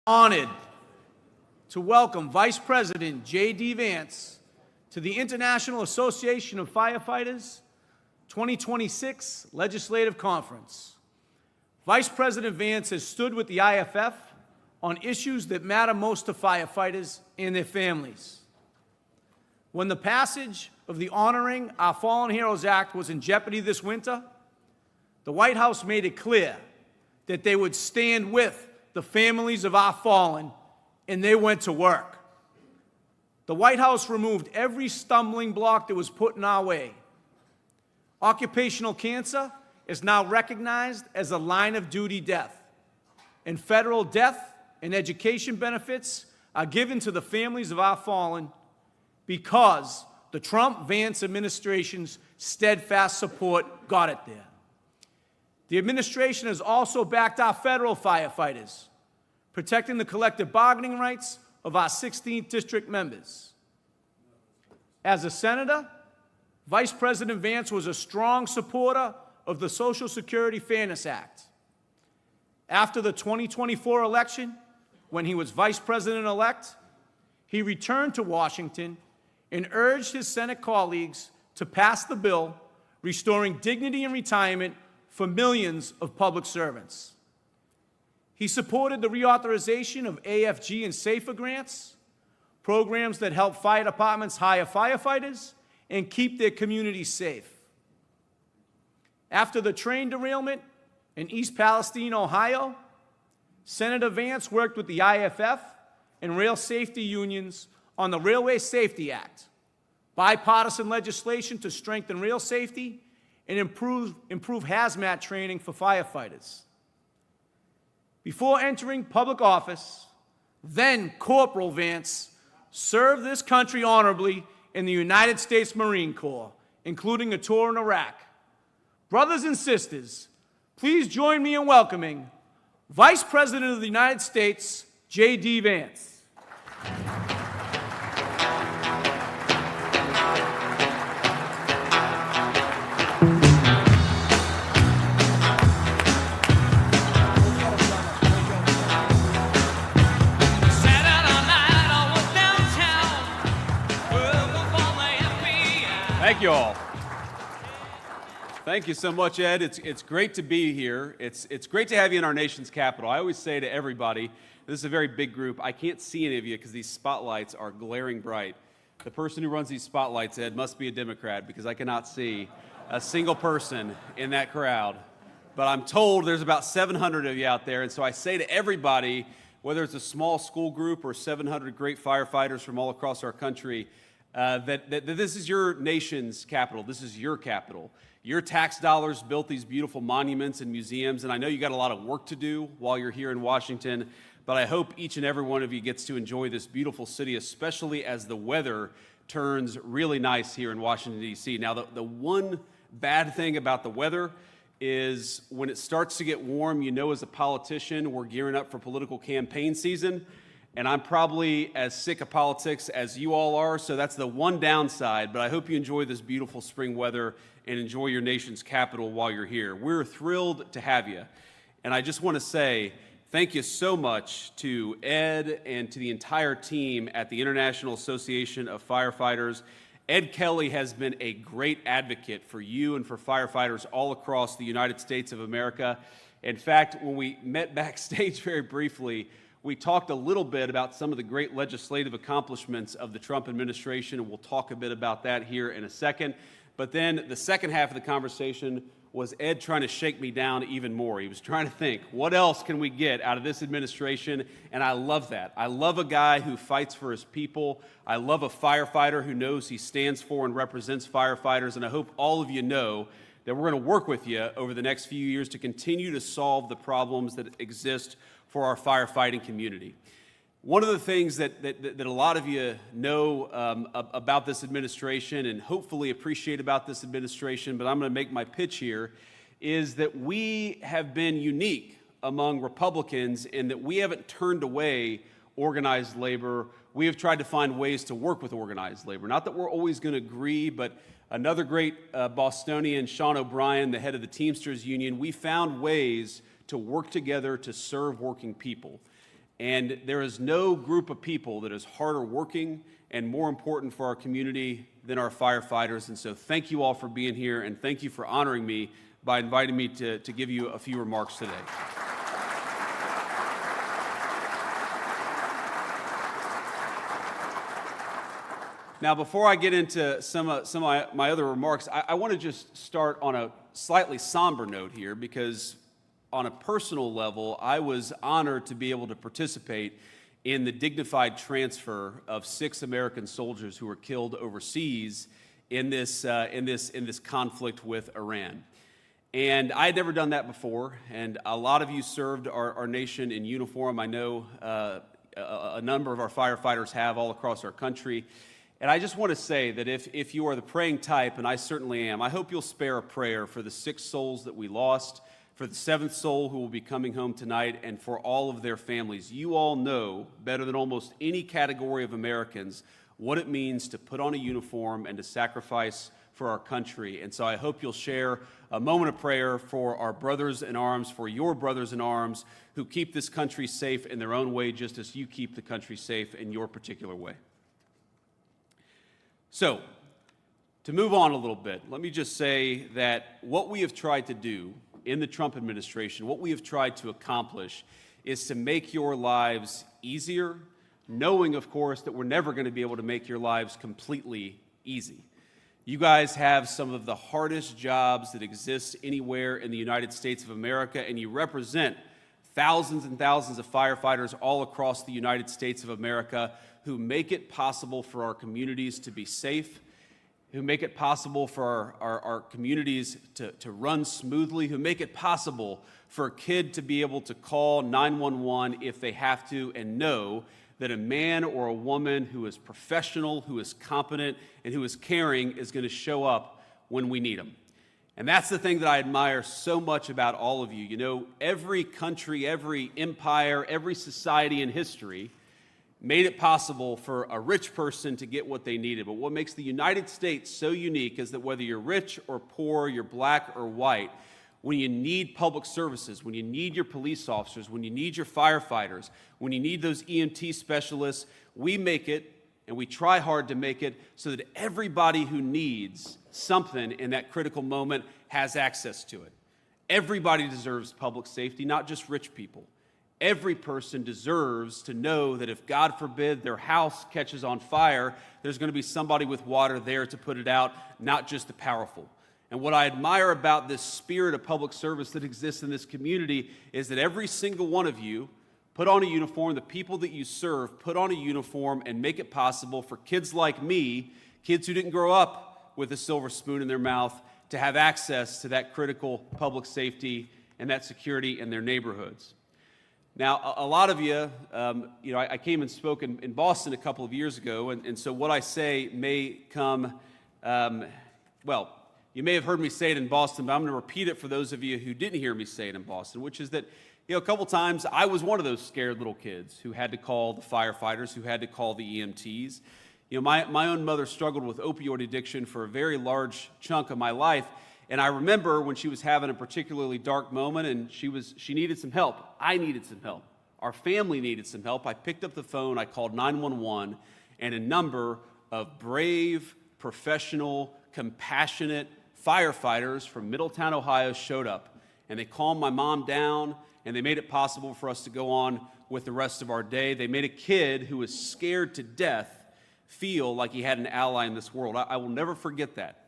Honored to welcome Vice President JD Vance to the International Association of Firefighters 2026 Legislative Conference. Vice President Vance has stood with the IFF on issues that matter most to firefighters and their families. When the passage of the Honoring Our Fallen Heroes Act was in jeopardy this winter, the White House made it clear that they would stand with the families of our fallen, and they went to work. The White House removed every stumbling block that was put in our way. Occupational cancer is now recognized as a line-of-duty death, and federal death and education benefits are given to the families of our fallen because the Trump-Vance administration's steadfast support got it there. The administration has also backed our federal firefighters, protecting the collective bargaining rights of our 16th district members. As a senator, Vice President Vance was a strong supporter of the Social Security Fairness Act. After the 2024 election, when he was vice president-elect, he returned to Washington and urged his Senate colleagues to pass the bill restoring dignity in retirement for millions of public servants. He supported the reauthorization of AFG and SAFER grants, programs that help fire departments hire firefighters and keep their communities safe. After the train derailment in East Palestine, Ohio, Senator Vance worked with the IFF and rail safety unions on the Railway Safety Act, bipartisan legislation to strengthen rail safety and improve hazmat training for firefighters. Before entering public office, then Corporal Vance served this country honorably in the United States Marine Corps, including a tour in Iraq. Brothers and sisters, please join me in welcoming Vice President of the United States, JD Vance. Thank you all. Thank you so much, Ed. It's great to be here. It's great to have you in our nation's capital. I always say to everybody, this is a very big group. I can't see any of you because these spotlights are glaring bright. The person who runs these spotlights, Ed, must be a Democrat because I cannot see a single person in that crowd. But I'm told there's about 700 of you out there, and so I say to everybody, whether it's a small school group or 700 great firefighters from all across our country, that this is your nation's capital. This is your capital. Your tax dollars built these beautiful monuments and museums, and I know you got a lot of work to do while you're here in Washington, but I hope each and every one of you gets to enjoy this beautiful city, especially as the weather turns really nice here in Washington, D.C. Now, the one bad thing about the weather is when it starts to get warm, you know as a politician, we're gearing up for political campaign season, and I'm probably as sick of politics as you all are, so that's the one downside, but I hope you enjoy this beautiful spring weather and enjoy your nation's capital while you're here. We're thrilled to have you, and I just want to say thank you so much to Ed and to the entire team at the International Association of Firefighters. Ed Kelly has been a great advocate for you and for firefighters all across the United States of America. In fact, when we met backstage very briefly, we talked a little bit about some of the great legislative accomplishments of the Trump administration, and we'll talk a bit about that here in a second. But then the second half of the conversation was Ed trying to shake me down even more. He was trying to think, what else can we get out of this administration? And I love that. I love a guy who fights for his people. I love a firefighter who knows he stands for and represents firefighters. And I hope all of you know that we're going to work with you over the next few years to continue to solve the problems that exist for our firefighting community. One of the things that a lot of you know about this administration and hopefully appreciate about this administration, but I'm going to make my pitch here, is that we have been unique among Republicans in that we haven't turned away organized labor. We have tried to find ways to work with organized labor. Not that we're always going to agree, but another great Bostonian, Sean O'Brien, the head of the Teamsters Union, we found ways to work together to serve working people. And there is no group of people that is harder working and more important for our community than our firefighters. And so thank you all for being here, and thank you for honoring me by inviting me to give you a few remarks today. Now, before I get into some of my other remarks, I want to just start on a slightly somber note here, because on a personal level, I was honored to be able to participate in the dignified transfer of 6 American soldiers who were killed overseas in this conflict with Iran. And I had never done that before, and a lot of you served our nation in uniform. I know a number of our firefighters have all across our country. And I just want to say that if you are the praying type, and I certainly am, I hope you'll spare a prayer for the 6 souls that we lost, for the 7th soul who will be coming home tonight, and for all of their families. You all know better than almost any category of Americans what it means to put on a uniform and to sacrifice for our country. And so I hope you'll share a moment of prayer for our brothers in arms, for your brothers in arms who keep this country safe in their own way, just as you keep the country safe in your particular way. So, to move on a little bit, let me just say that what we have tried to do in the Trump administration, what we have tried to accomplish, is to make your lives easier, knowing, of course, that we're never going to be able to make your lives completely easy. You guys have some of the hardest jobs that exist anywhere in the United States of America, and you represent thousands and thousands of firefighters all across the United States of America who make it possible for our communities to be safe, who make it possible for our communities to run smoothly, who make it possible for a kid to be able to call 911 if they have to, and know that a man or a woman who is professional, who is competent, and who is caring is going to show up when we need them. And that's the thing that I admire so much about all of you. You know, every country, every empire, every society in history made it possible for a rich person to get what they needed. But what makes the United States so unique is that whether you're rich or poor, you're black or white, when you need public services, when you need your police officers, when you need your firefighters, when you need those EMT specialists, we make it, and we try hard to make it, so that everybody who needs something in that critical moment has access to it. Everybody deserves public safety, not just rich people. Every person deserves to know that if, God forbid, their house catches on fire, there's going to be somebody with water there to put it out, not just the powerful. And what I admire about this spirit of public service that exists in this community is that every single one of you put on a uniform, the people that you serve put on a uniform and make it possible for kids like me, kids who didn't grow up with a silver spoon in their mouth, to have access to that critical public safety and that security in their neighborhoods. Now, a lot of you, I came and spoke in Boston a couple of years ago, and so what I say may come, you may have heard me say it in Boston, but I'm going to repeat it for those of you who didn't hear me say it in Boston, which is that, a couple times I was one of those scared little kids who had to call the firefighters, who had to call the EMTs. My own mother struggled with opioid addiction for a very large chunk of my life. And I remember when she was having a particularly dark moment and she needed some help. I needed some help. Our family needed some help. I picked up the phone, I called 911, and a number of brave, professional, compassionate firefighters from Middletown, Ohio showed up. And they calmed my mom down, and they made it possible for us to go on with the rest of our day. They made a kid who was scared to death feel like he had an ally in this world. I will never forget that.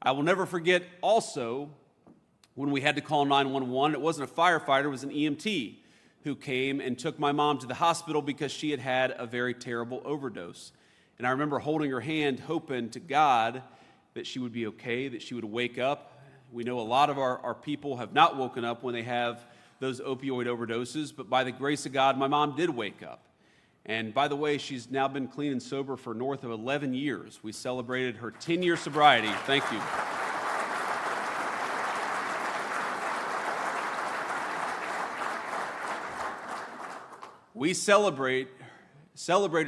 I will never forget also when we had to call 911, it wasn't a firefighter, it was an EMT who came and took my mom to the hospital because she had had a very terrible overdose. And I remember holding her hand, hoping to God that she would be okay, that she would wake up. We know a lot of our people have not woken up when they have those opioid overdoses, but by the grace of God, my mom did wake up. And by the way, she's now been clean and sober for north of 11 years. We celebrated her 10-year sobriety. Thank you. We celebrated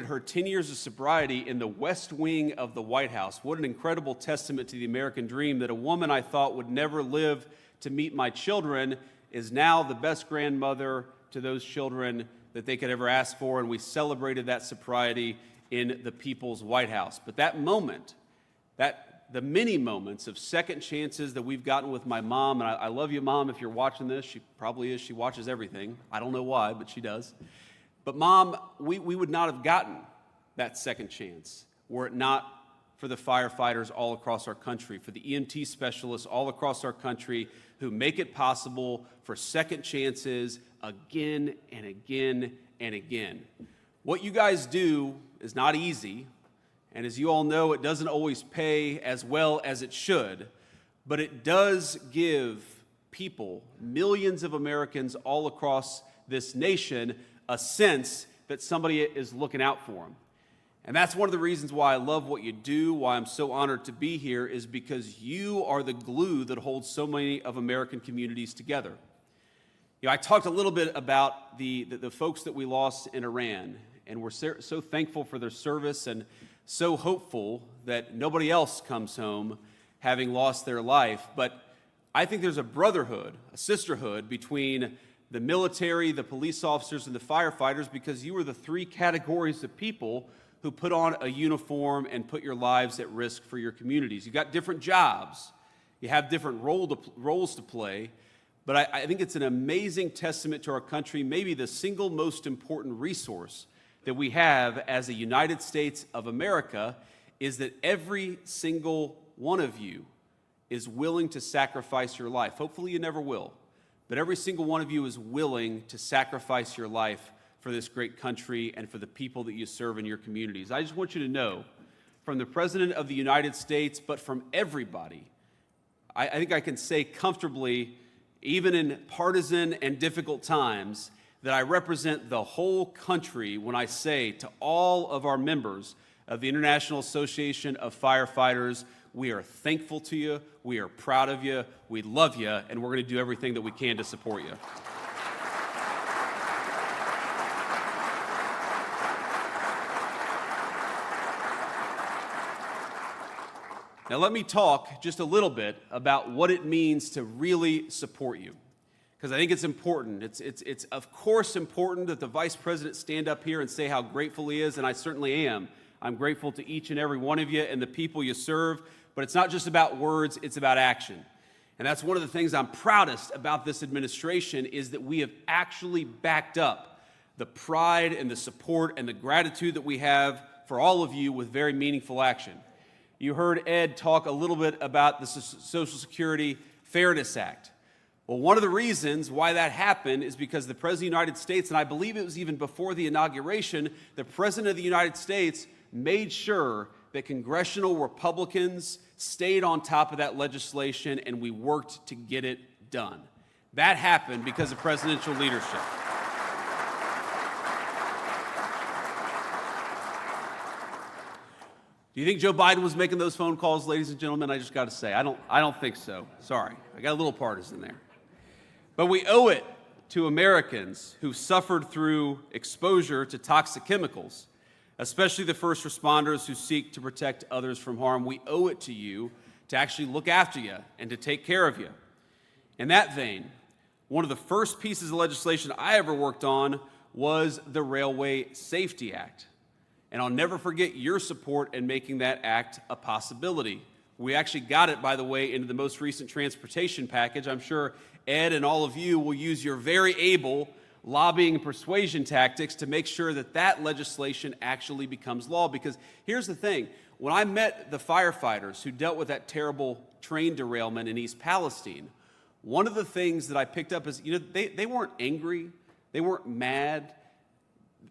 her 10 years of sobriety in the West Wing of the White House. What an incredible testament to the American dream that a woman I thought would never live to meet my children is now the best grandmother to those children that they could ever ask for, and we celebrated that sobriety in the People's White House. But that moment, the many moments of second chances that we've gotten with my mom, and I love you, Mom, if you're watching this. She probably is. She watches everything. I don't know why, but she does. But Mom, we would not have gotten that second chance were it not for the firefighters all across our country, for the EMT specialists all across our country who make it possible for second chances again and again and again. What you guys do is not easy, and as you all know, it doesn't always pay as well as it should, but it does give people, millions of Americans all across this nation, a sense that somebody is looking out for them. And that's one of the reasons why I love what you do, why I'm so honored to be here, is because you are the glue that holds so many of American communities together. You know, I talked a little bit about the folks that we lost in Iran, and we're so thankful for their service and so hopeful that nobody else comes home having lost their life. But I think there's a brotherhood, a sisterhood between the military, the police officers, and the firefighters, because you are the three categories of people who put on a uniform and put your lives at risk for your communities. You've got different jobs. You have different roles to play. But I think it's an amazing testament to our country, maybe the single most important resource that we have as a United States of America, is that every single one of you is willing to sacrifice your life. Hopefully you never will. But every single one of you is willing to sacrifice your life for this great country and for the people that you serve in your communities. I just want you to know, from the President of the United States, but from everybody, I think I can say comfortably, even in partisan and difficult times, that I represent the whole country when I say to all of our members of the International Association of Firefighters, we are thankful to you, we are proud of you, we love you, and we're going to do everything that we can to support you. Now let me talk just a little bit about what it means to really support you, because I think it's important. It's of course important that the Vice President stand up here and say how grateful he is, and I certainly am. I'm grateful to each and every one of you and the people you serve, but it's not just about words, it's about action. And that's one of the things I'm proudest about this administration, is that we have actually backed up the pride and the support and the gratitude that we have for all of you with very meaningful action. You heard Ed talk a little bit about the Social Security Fairness Act. Well, one of the reasons why that happened is because the President of the United States, and I believe it was even before the inauguration, the President of the United States made sure that congressional Republicans stayed on top of that legislation, and we worked to get it done. That happened because of presidential leadership. Do you think Joe Biden was making those phone calls, ladies and gentlemen? I just got to say, I don't think so. Sorry, I got a little partisan there. But we owe it to Americans who suffered through exposure to toxic chemicals, especially the first responders who seek to protect others from harm. We owe it to you to actually look after you and to take care of you. In that vein, one of the first pieces of legislation I ever worked on was the Railway Safety Act. And I'll never forget your support in making that act a possibility. We actually got it, by the way, into the most recent transportation package. I'm sure Ed and all of you will use your very able lobbying and persuasion tactics to make sure that that legislation actually becomes law. Because here's the thing. When I met the firefighters who dealt with that terrible train derailment in East Palestine, one of the things that I picked up is, they weren't angry. They weren't mad.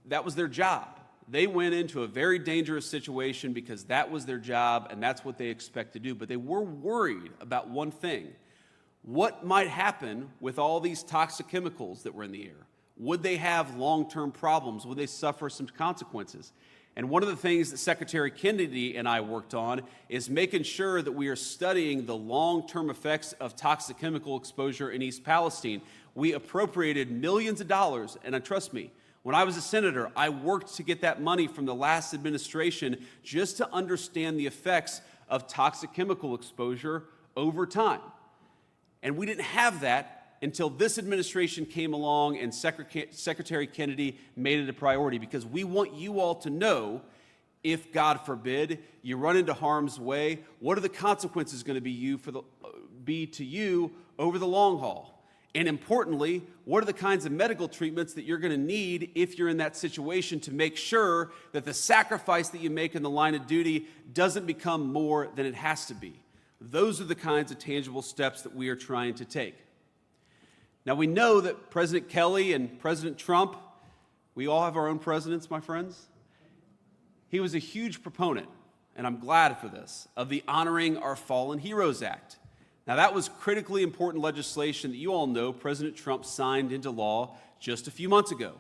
That was their job. They went into a very dangerous situation because that was their job and that's what they expect to do. But they were worried about one thing. What might happen with all these toxic chemicals that were in the air? Would they have long-term problems? Would they suffer some consequences? And one of the things that Secretary Kennedy and I worked on is making sure that we are studying the long-term effects of toxic chemical exposure in East Palestine. We appropriated millions of dollars, and trust me, when I was a senator, I worked to get that money from the last administration just to understand the effects of toxic chemical exposure over time. And we didn't have that until this administration came along and Secretary Kennedy made it a priority, because we want you all to know, if God forbid you run into harm's way, what are the consequences going to be to you over the long haul? And importantly, what are the kinds of medical treatments that you're going to need if you're in that situation, to make sure that the sacrifice that you make in the line of duty doesn't become more than it has to be? Those are the kinds of tangible steps that we are trying to take. Now, we know that President Kelly and President Trump, we all have our own presidents, my friends. He was a huge proponent, and I'm glad for this, of the Honoring Our Fallen Heroes Act. Now, that was critically important legislation that you all know President Trump signed into law just a few months ago.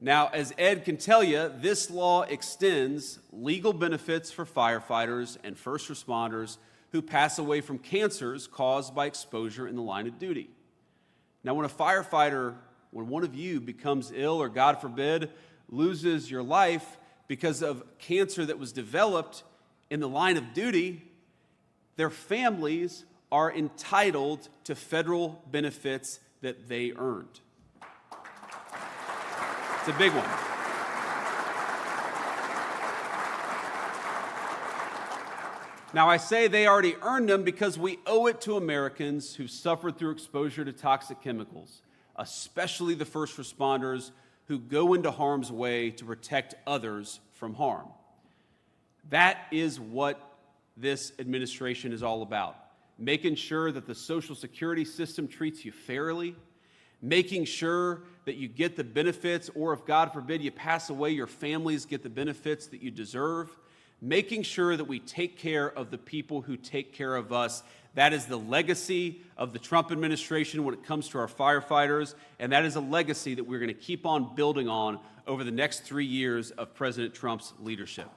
Now, as Ed can tell you, this law extends legal benefits for firefighters and first responders who pass away from cancers caused by exposure in the line of duty. Now, when a firefighter, when one of you becomes ill or, God forbid, loses your life because of cancer that was developed in the line of duty, their families are entitled to federal benefits that they earned. It's a big one. Now, I say they already earned them because we owe it to Americans who suffered through exposure to toxic chemicals, especially the first responders who go into harm's way to protect others from harm. That is what this administration is all about, making sure that the Social Security system treats you fairly, making sure that you get the benefits, or if God forbid you pass away, your families get the benefits that you deserve, making sure that we take care of the people who take care of us. That is the legacy of the Trump administration when it comes to our firefighters, and that is a legacy that we're going to keep on building on over the next 3 years of President Trump's leadership.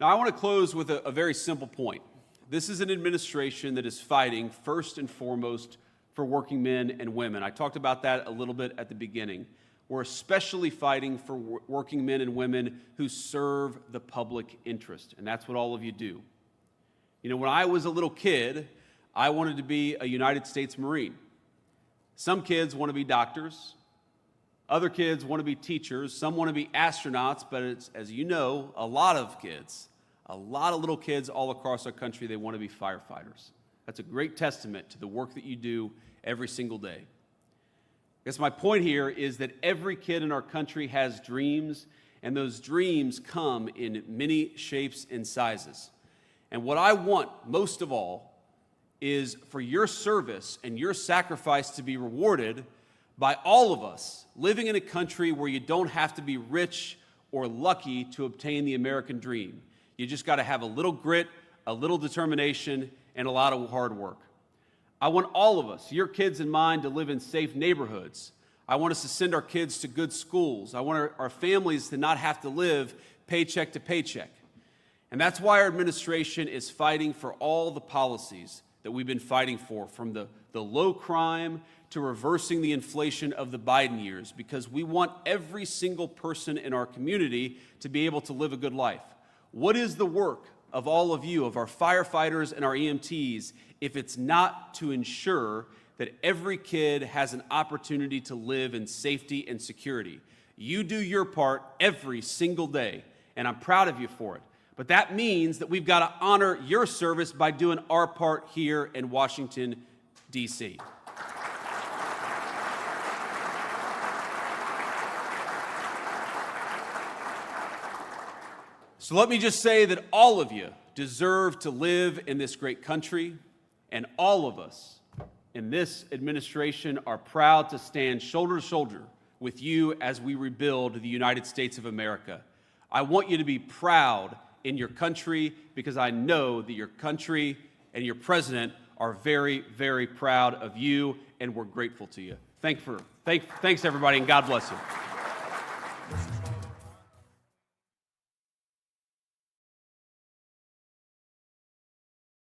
Now, I want to close with a very simple point. This is an administration that is fighting first and foremost for working men and women. I talked about that a little bit at the beginning. We're especially fighting for working men and women who serve the public interest, and that's what all of you do. You know, when I was a little kid, I wanted to be a United States Marine. Some kids want to be doctors. Other kids want to be teachers. Some want to be astronauts, but it's, as you know, a lot of little kids all across our country, they want to be firefighters. That's a great testament to the work that you do every single day. I guess my point here is that every kid in our country has dreams, and those dreams come in many shapes and sizes. And what I want most of all is for your service and your sacrifice to be rewarded by all of us living in a country where you don't have to be rich or lucky to obtain the American dream. You just got to have a little grit, a little determination, and a lot of hard work. I want all of us, your kids and mine, to live in safe neighborhoods. I want us to send our kids to good schools. I want our families to not have to live paycheck to paycheck. And that's why our administration is fighting for all the policies that we've been fighting for, from the low crime to reversing the inflation of the Biden years, because we want every single person in our community to be able to live a good life. What is the work of all of you, of our firefighters and our EMTs, if it's not to ensure that every kid has an opportunity to live in safety and security? You do your part every single day, and I'm proud of you for it. But that means that we've got to honor your service by doing our part here in Washington, D.C. So let me just say that all of you deserve to live in this great country, and all of us in this administration are proud to stand shoulder to shoulder with you as we rebuild the United States of America. I want you to be proud in your country, because I know that your country and your president are very, very proud of you, and we're grateful to you. Thanks everybody, and God bless you.